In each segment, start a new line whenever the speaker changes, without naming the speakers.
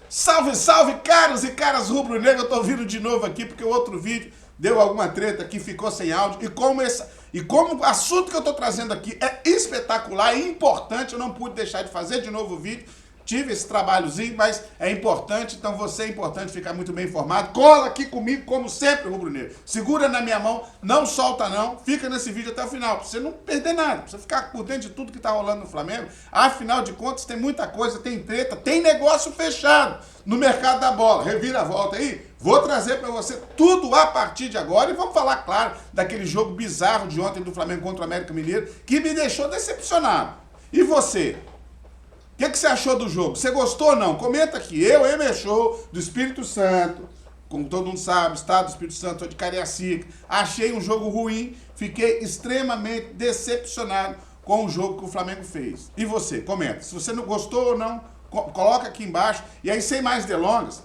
Salve, salve, caros e caras rubro-negro. Eu tô vindo de novo aqui porque o outro vídeo deu alguma treta aqui, ficou sem áudio. E como o assunto que eu tô trazendo aqui é espetacular e importante, eu não pude deixar de fazer de novo o vídeo. Tive esse trabalhozinho, mas é importante, então você é importante ficar muito bem informado. Cola aqui comigo, como sempre, rubro-negro. Segura na minha mão, não solta não, fica nesse vídeo até o final, pra você não perder nada, pra você ficar por dentro de tudo que tá rolando no Flamengo. Afinal de contas, tem muita coisa, tem treta, tem negócio fechado no mercado da bola. Revira a volta aí, vou trazer pra você tudo a partir de agora e vamos falar, claro, daquele jogo bizarro de ontem do Flamengo contra o América Mineiro, que me deixou decepcionado. E você? O que você achou do jogo? Você gostou ou não? Comenta aqui. Eu, Emer Show, do Espírito Santo, como todo mundo sabe, estado do Espírito Santo, de Cariacica. Achei um jogo ruim, fiquei extremamente decepcionado com o jogo que o Flamengo fez. E você? Comenta. Se você não gostou ou não, coloca aqui embaixo. E aí, sem mais delongas,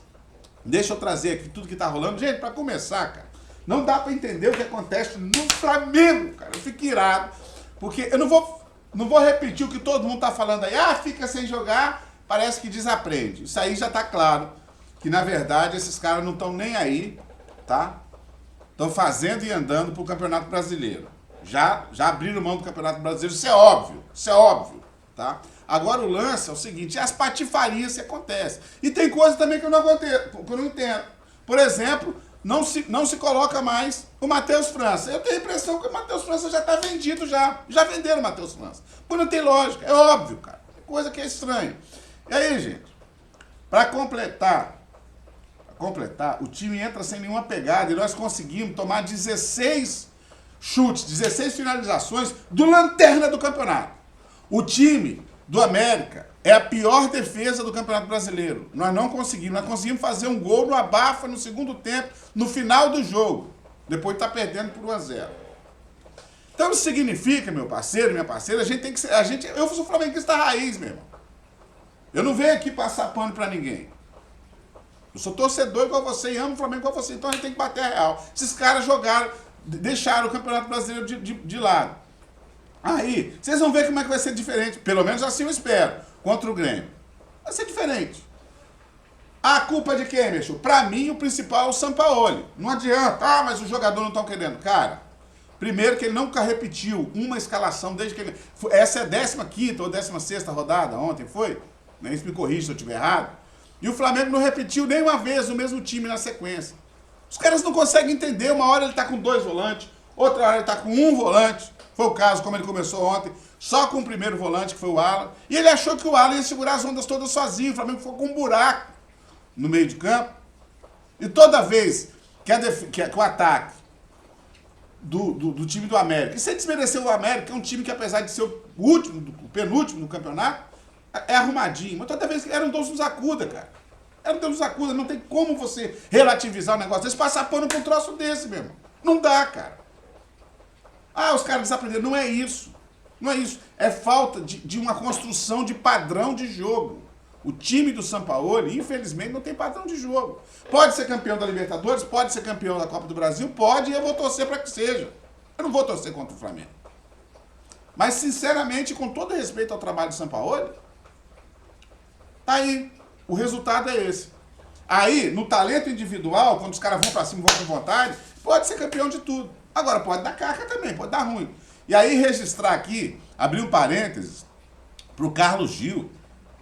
deixa eu trazer aqui tudo que tá rolando. Gente, pra começar, cara, não dá pra entender o que acontece no Flamengo, cara. Eu fico irado, porque eu não vou repetir o que todo mundo tá falando aí. Ah, fica sem jogar, parece que desaprende. Isso aí já tá claro, que na verdade esses caras não estão nem aí, tá? Estão fazendo e andando pro Campeonato Brasileiro. Já abriram mão do Campeonato Brasileiro, isso é óbvio, tá? Agora o lance é o seguinte, as patifarias que acontecem. E tem coisa também que eu não entendo. Por exemplo, não se coloca mais o Matheus França. Eu tenho a impressão que o Matheus França já está vendido já. Já venderam o Matheus França. Porque não tem lógica. É óbvio, cara. É coisa que é estranha. E aí, gente, para completar, o time entra sem nenhuma pegada e nós conseguimos tomar 16 chutes, 16 finalizações do lanterna do campeonato. O time do América é a pior defesa do Campeonato Brasileiro. Nós conseguimos fazer um gol no abafa no segundo tempo, no final do jogo. Depois de estar perdendo por 1-0. Então isso significa, meu parceiro, minha parceira, a gente tem que ser. Eu sou flamenguista raiz, meu irmão. Eu não venho aqui passar pano pra ninguém. Eu sou torcedor igual você e amo o Flamengo igual você. Então a gente tem que bater a real. Esses caras deixaram o Campeonato Brasileiro de lado. Aí, vocês vão ver como é que vai ser diferente. Pelo menos assim eu espero. Contra o Grêmio. Vai ser diferente. A culpa de quem, Mexo? Pra mim, o principal é o Sampaoli. Não adianta. Ah, mas os jogadores não estão querendo. Cara, primeiro que ele nunca repetiu uma escalação desde que ele... Essa é a 15ª ou 16ª rodada, ontem foi? Nem me corrija se eu estiver errado. E o Flamengo não repetiu nenhuma vez o mesmo time na sequência. Os caras não conseguem entender. Uma hora ele tá com 2 volantes, outra hora ele tá com 1 volante. Foi o caso, como ele começou ontem, só com o primeiro volante, que foi o Alan. E ele achou que o Alan ia segurar as ondas todas sozinho. O Flamengo ficou com um buraco no meio de campo. E toda vez que o ataque do time do América, e sem desmerecer o América, é um time que, apesar de ser o penúltimo do campeonato, é arrumadinho. Mas toda vez que era um Deus nos acuda, cara. Era um Deus nos acuda. Não tem como você relativizar o negócio desse, passar pano pra um troço desse, meu irmão. Não dá, cara. Ah, os caras desaprenderam. Não é isso. Não é isso. É falta de uma construção de padrão de jogo. O time do Sampaoli, infelizmente, não tem padrão de jogo. Pode ser campeão da Libertadores, pode ser campeão da Copa do Brasil, pode, e eu vou torcer para que seja. Eu não vou torcer contra o Flamengo. Mas, sinceramente, com todo respeito ao trabalho do Sampaoli, tá aí. O resultado é esse. Aí, no talento individual, quando os caras vão para cima, vão com vontade, pode ser campeão de tudo. Agora, pode dar caca também, pode dar ruim. E aí, registrar aqui, abrir um parênteses, pro Carlos Gil,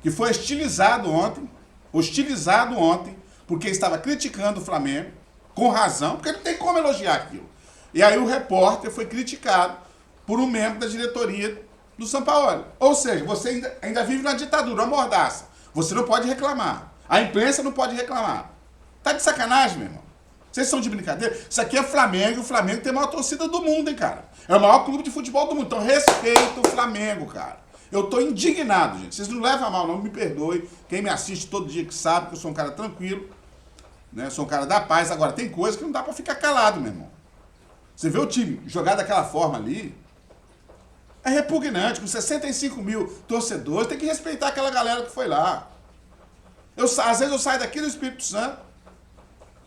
que foi hostilizado ontem, porque estava criticando o Flamengo, com razão, porque não tem como elogiar aquilo. E aí o repórter foi criticado por um membro da diretoria do Sampaoli. Ou seja, você ainda vive na ditadura, uma mordaça. Você não pode reclamar. A imprensa não pode reclamar. Tá de sacanagem, meu irmão? Vocês são de brincadeira? Isso aqui é Flamengo, e o Flamengo tem a maior torcida do mundo, hein, cara? É o maior clube de futebol do mundo. Então respeita o Flamengo, cara. Eu tô indignado, gente. Vocês não levam a mal, não, me perdoe. Quem me assiste todo dia que sabe que eu sou um cara tranquilo, né? Sou um cara da paz. Agora, tem coisa que não dá pra ficar calado, meu irmão. Você vê o time jogar daquela forma ali, é repugnante. Com 65 mil torcedores, tem que respeitar aquela galera que foi lá. Às vezes eu saio daqui do Espírito Santo,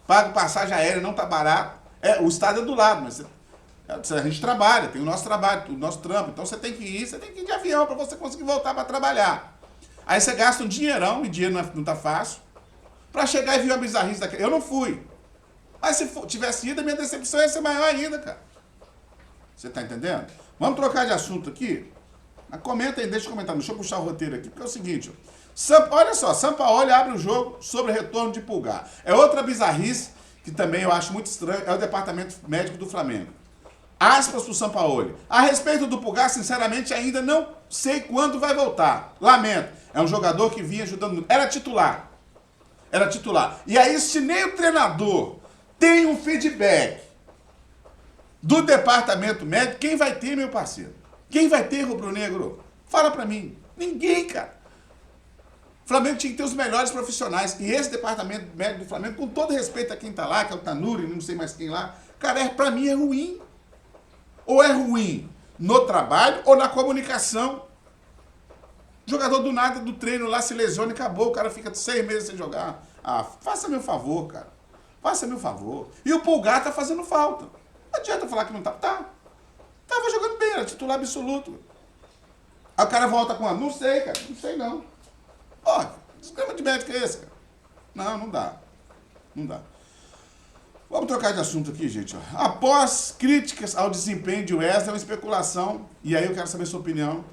pago passagem aérea, não tá barato. O estádio é do lado, mas a gente trabalha, tem o nosso trabalho, o nosso trampo. Então você tem que ir de avião para você conseguir voltar para trabalhar. Aí você gasta um dinheirão, e dinheiro não tá fácil. pra chegar e vir uma bizarrice daquela. Eu não fui. Mas se tivesse ido, a minha decepção ia ser maior ainda, cara. Você tá entendendo? Vamos trocar de assunto aqui? Mas comenta aí, deixa eu comentar. Deixa eu puxar o roteiro aqui, porque é o seguinte, olha só, Sampaoli abre o jogo sobre retorno de Pulgar. É outra bizarrice que também eu acho muito estranho, é o departamento médico do Flamengo. Aspas pro Sampaoli. A respeito do Pulgar, sinceramente, ainda não sei quando vai voltar. Lamento. É um jogador que vinha ajudando. Era titular. Era titular. E aí, se nem o treinador tem um feedback do departamento médico, quem vai ter, meu parceiro? Quem vai ter, rubro-negro? Fala pra mim. Ninguém, cara. O Flamengo tinha que ter os melhores profissionais. E esse departamento médico do Flamengo, com todo respeito a quem tá lá, que é o Tanuri, não sei mais quem lá, cara, pra mim é ruim. Ou é ruim no trabalho ou na comunicação. O jogador do nada do treino lá se lesiona e acabou. O cara fica 6 meses sem jogar. Ah, faça meu favor, cara. Faça meu favor. E o Pulgar tá fazendo falta. Não adianta falar que não tá. Tá. Tava jogando bem, era titular absoluto. Aí o cara volta com a... Não sei, cara. Não sei, não. Ó, que esquema de médico é esse, cara? Não, não dá. Não dá. Vamos trocar de assunto aqui, gente. Após críticas ao desempenho de Wesley, é uma especulação, e aí eu quero saber a sua opinião.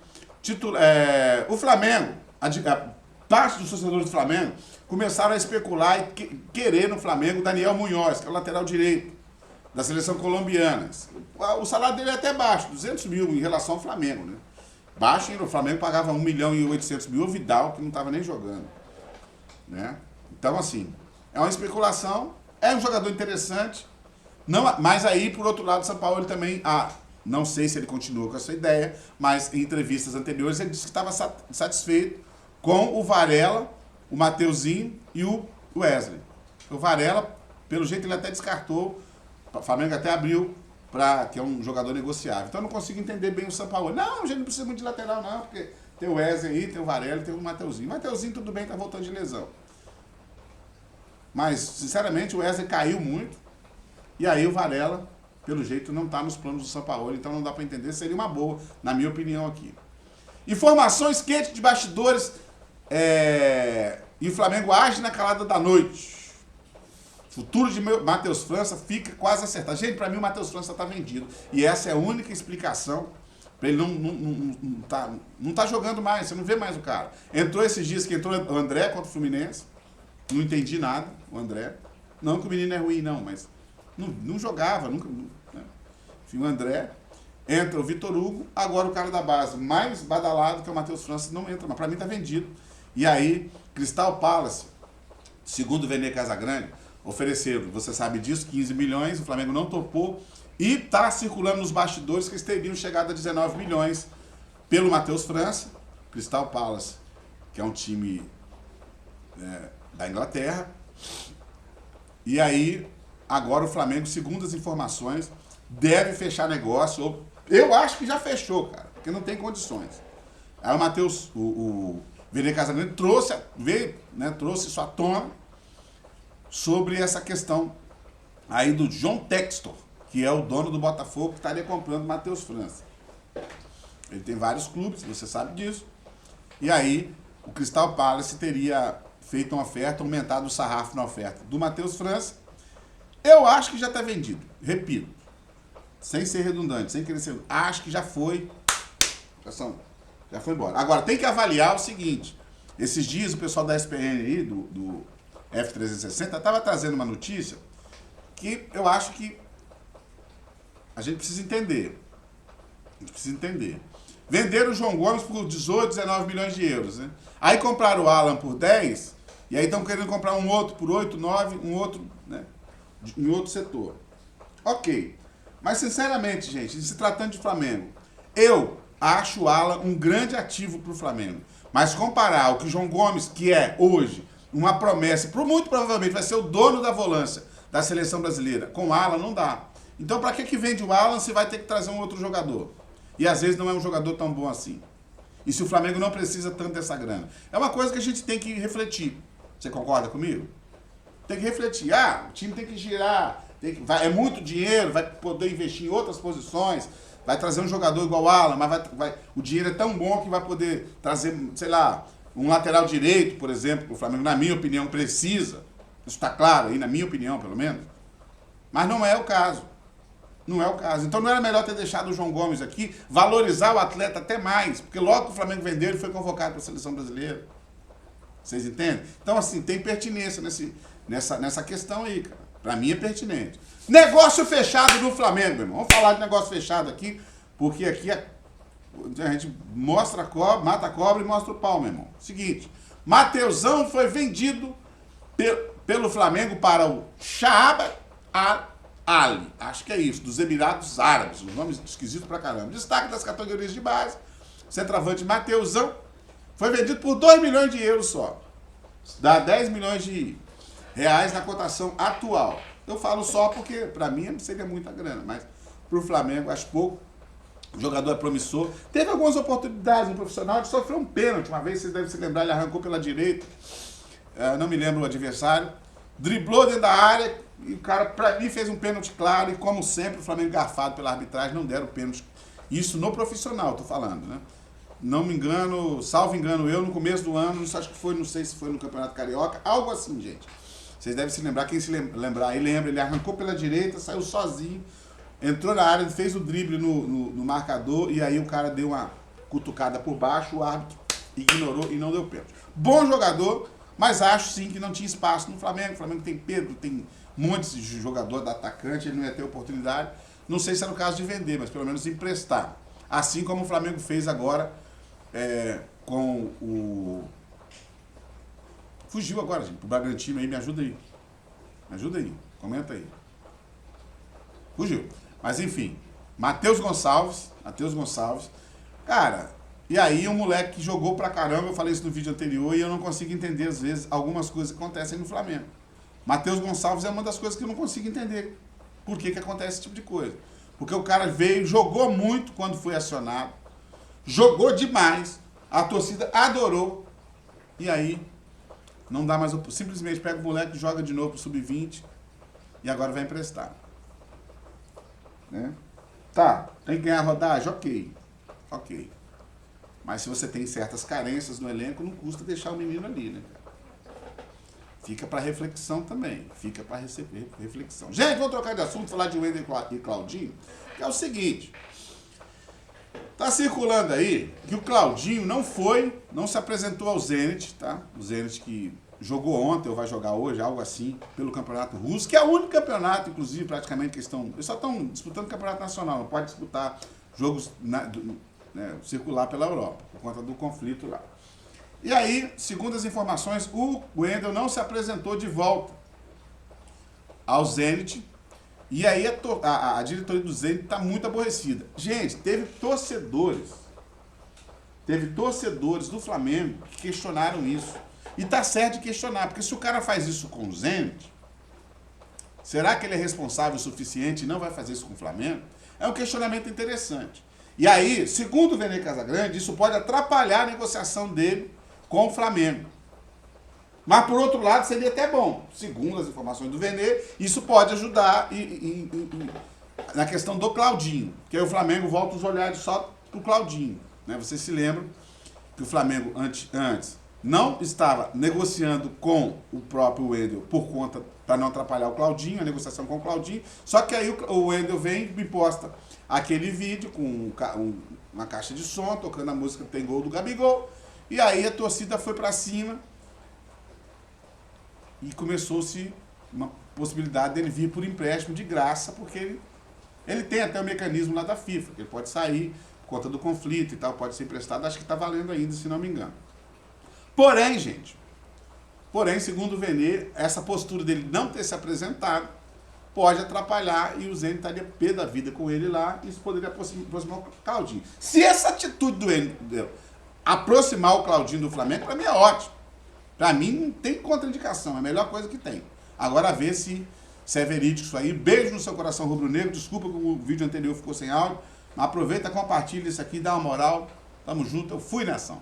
O Flamengo, parte dos torcedores do Flamengo, começaram a especular e querer no Flamengo Daniel Munhoz, que é o lateral direito da seleção colombiana. O salário dele é até baixo, 200 mil em relação ao Flamengo, né? Baixo, o Flamengo pagava 1.800.000 o Vidal, que não estava nem jogando, né? Então, assim, é uma especulação. É um jogador interessante, não, mas aí, por outro lado, o Sampaoli também, não sei se ele continua com essa ideia, mas em entrevistas anteriores ele disse que estava satisfeito com o Varela, o Mateuzinho e o Wesley. O Varela, pelo jeito, ele até descartou, o Flamengo até abriu, que é um jogador negociável. Então eu não consigo entender bem o Sampaoli. Não, a gente não precisa muito de lateral não, porque tem o Wesley aí, tem o Varela e tem o Mateuzinho. O Mateuzinho tudo bem, tá voltando de lesão. Mas, sinceramente, o Wesley caiu muito. E aí o Varela, pelo jeito, não está nos planos do Sampaoli. Então não dá para entender. Seria uma boa, na minha opinião aqui. Informações quentes de bastidores. E o Flamengo age na calada da noite. O futuro de Matheus França fica quase acertado. Gente, para mim o Matheus França está vendido. E essa é a única explicação. Ele não tá jogando mais. Você não vê mais o cara. Entrou esses dias que entrou o André contra o Fluminense. Não entendi nada, o André. Não que o menino é ruim, não, mas não jogava, nunca. Né? Enfim, o André. Entra o Vitor Hugo, agora o cara da base mais badalado, que é o Matheus França, não entra, mas pra mim tá vendido. E aí, Crystal Palace, segundo o Vene Casagrande, ofereceram, você sabe disso, 15 milhões, o Flamengo não topou, e tá circulando nos bastidores que eles teriam chegado a 19 milhões pelo Matheus França, Crystal Palace, que é um time da Inglaterra. E aí, agora o Flamengo, segundo as informações, deve fechar negócio. Eu acho que já fechou, cara, porque não tem condições. Aí o Matheus, o Vene Casagrande trouxe isso à tona sobre essa questão aí do John Textor, que é o dono do Botafogo, que estaria comprando o Matheus França. Ele tem vários clubes, você sabe disso. E aí, o Crystal Palace teria feito uma oferta, aumentado o sarrafo na oferta do Matheus França. Eu acho que já está vendido. Repito, sem ser redundante, sem querer ser... Acho que já foi. Já foi embora. Agora, tem que avaliar o seguinte. Esses dias, o pessoal da SPN aí, do F360, estava trazendo uma notícia que eu acho que a gente precisa entender. Venderam o João Gomes por 18, 19 milhões de euros, né? Aí compraram o Alan por 10, e aí estão querendo comprar um outro por 8, 9, um outro, né, em outro setor. Ok. Mas, sinceramente, gente, se tratando de Flamengo, eu acho o Alan um grande ativo para o Flamengo. Mas comparar o que o João Gomes, que é hoje uma promessa, muito provavelmente vai ser o dono da volância da seleção brasileira, com o Alan não dá. Então, para que vende o Alan se vai ter que trazer um outro jogador? E às vezes não é um jogador tão bom assim. E se o Flamengo não precisa tanto dessa grana? É uma coisa que a gente tem que refletir. Você concorda comigo? Tem que refletir. O time tem que girar. É muito dinheiro, vai poder investir em outras posições. Vai trazer um jogador igual o Alan, mas o dinheiro é tão bom que vai poder trazer, sei lá, um lateral direito, por exemplo, que o Flamengo, na minha opinião, precisa. Isso está claro aí, na minha opinião, pelo menos? Mas não é o caso. Não é o caso. Então não era melhor ter deixado o João Gomes aqui, valorizar o atleta até mais, porque logo que o Flamengo vendeu, ele foi convocado para a seleção brasileira. Vocês entendem? Então, assim, tem pertinência nessa questão aí, cara. Pra mim é pertinente. Negócio fechado do Flamengo, meu irmão. Vamos falar de negócio fechado aqui, porque aqui a gente mostra a cobra, mata a cobra e mostra o pau, meu irmão. Seguinte, Mateusão foi vendido pelo Flamengo para o Shahab Al-Ali. Acho que é isso, dos Emirados Árabes. Um nome esquisito pra caramba. Destaque das categorias de base. Centroavante Mateusão foi vendido por 2 milhões de euros só. Dá 10 milhões de reais na cotação atual. Eu falo só porque, pra mim, seria muita grana, mas pro Flamengo, acho pouco. O jogador é promissor. Teve algumas oportunidades no profissional, ele sofreu um pênalti. Uma vez, vocês devem se lembrar, ele arrancou pela direita. Não me lembro o adversário. Driblou dentro da área e o cara, pra mim, fez um pênalti claro. E, como sempre, o Flamengo garfado pela arbitragem, não deram pênalti. Isso no profissional, tô falando, né? Não me engano, salvo engano eu, no começo do ano, acho que foi, não sei se foi no Campeonato Carioca, algo assim, gente. Vocês devem se lembrar, quem se lembrar aí lembra, ele arrancou pela direita, saiu sozinho, entrou na área, fez o drible no marcador e aí o cara deu uma cutucada por baixo, o árbitro ignorou e não deu pênalti. Bom jogador, mas acho sim que não tinha espaço no Flamengo. O Flamengo tem Pedro, tem montes de jogador da atacante, ele não ia ter oportunidade. Não sei se era o caso de vender, mas pelo menos emprestar. Assim como o Flamengo fez agora com o... Fugiu agora, gente, pro Bragantino aí, me ajuda aí. Me ajuda aí, comenta aí. Fugiu. Mas enfim, Matheus Gonçalves. Cara, e aí um moleque que jogou pra caramba, eu falei isso no vídeo anterior, e eu não consigo entender, às vezes, algumas coisas que acontecem no Flamengo. Matheus Gonçalves é uma das coisas que eu não consigo entender. Por que acontece esse tipo de coisa? Porque o cara veio, jogou muito quando foi acionado, jogou demais, a torcida adorou, e aí não dá mais, simplesmente pega o moleque, joga de novo pro sub-20 e agora vai emprestar. Né? Tá, tem que ganhar rodagem? Ok. Mas se você tem certas carências no elenco, não custa deixar o menino ali, né, cara? Fica para reflexão também, fica para reflexão. Gente, vamos trocar de assunto, falar de Wendel e Claudinho, que é o seguinte. Tá circulando aí que o Claudinho não se apresentou ao Zenit, tá? O Zenit que jogou ontem ou vai jogar hoje, algo assim, pelo Campeonato Russo, que é o único campeonato, inclusive, praticamente, que eles só estão disputando o Campeonato Nacional, não pode disputar jogos circular pela Europa, por conta do conflito lá. E aí, segundo as informações, o Wendel não se apresentou de volta ao Zenit. E aí a diretoria do Zenit está muito aborrecida. Gente, teve torcedores do Flamengo que questionaram isso. E tá certo de questionar, porque se o cara faz isso com o Zenit, será que ele é responsável o suficiente e não vai fazer isso com o Flamengo? É um questionamento interessante. E aí, segundo o Vene Casagrande, isso pode atrapalhar a negociação dele com o Flamengo. Mas, por outro lado, seria até bom. Segundo as informações do Vene, isso pode ajudar na questão do Claudinho. Que aí o Flamengo volta os olhares só pro Claudinho. Né? Vocês se lembram que o Flamengo antes não estava negociando com o próprio Wendel por conta, para não atrapalhar o Claudinho, a negociação com o Claudinho. Só que aí o Wendel vem e me posta aquele vídeo com uma caixa de som, tocando a música Tem Gol do Gabigol. E aí a torcida foi para cima e começou-se uma possibilidade dele vir por empréstimo de graça, porque ele tem até o mecanismo lá da FIFA, que ele pode sair por conta do conflito e tal, pode ser emprestado, acho que está valendo ainda, se não me engano. Porém, gente, segundo o Vene, essa postura dele não ter se apresentado pode atrapalhar e o Zenit estaria pé da vida com ele lá, e isso poderia aproximar o Claudinho. Se essa atitude do Wendel aproximar o Claudinho do Flamengo, para mim é ótimo. Para mim não tem contraindicação, é a melhor coisa que tem. Agora ver se é verídico isso aí. Beijo no seu coração rubro-negro. Desculpa que o vídeo anterior ficou sem áudio, mas aproveita, compartilha isso aqui, dá uma moral. Tamo junto, eu fui na ação.